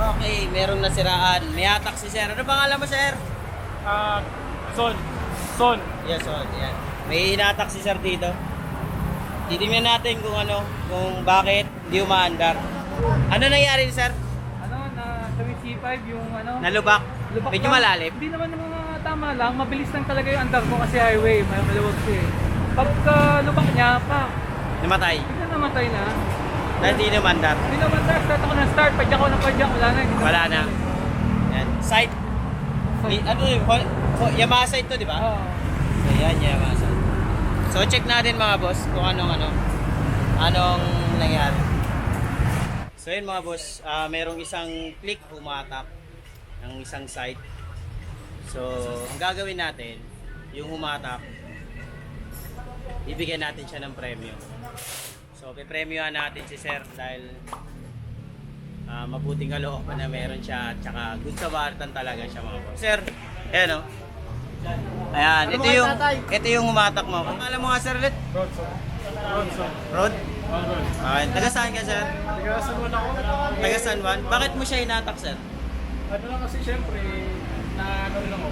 Okay, merong nasiraan. May hatak si sir. Ano pangalan mo, sir? Ah, Son. Yes, oh, yan. May hinatak si sir dito. Titingnan natin kung ano, kung bakit hindi umaandar. Ano nangyari, sir? Ano, na sa C5 yung ano? Nalubak. Lubak Medyo lang. malalim. Hindi naman mga tama lang, mabilis lang talaga yung andar ko kasi highway, may maluwag siya eh. Pagka lubak niya pa, Namatay. bigla namatay na. Dahil hindi umandar. Hindi naman start ako ng start, padyak ako ng padyak, wala na. Hindi Wala na. Yan. Site. Ano yun? Yamaha site to, di ba? Oo. So yan, Yamaha site. So check natin mga boss kung anong nangyari. So yun mga boss, merong isang click humatak ng isang site. So ang gagawin natin, yung humatak, ibigyan natin siya ng premium. So pe-premiuman natin si sir dahil mabuting kalooban na meron siya at saka good sa baritan talaga siya mga boss. Sir, ayan o. Ayan, ito yung humatak mo. Ang alam mo nga sir ulit? Rodson. Rod? Ayan, taga saan ka sir? Taga San Juan ako. Taga San Juan? Bakit mo siya hinatak sir? Ano lang kasi syempre, na ano rin ako,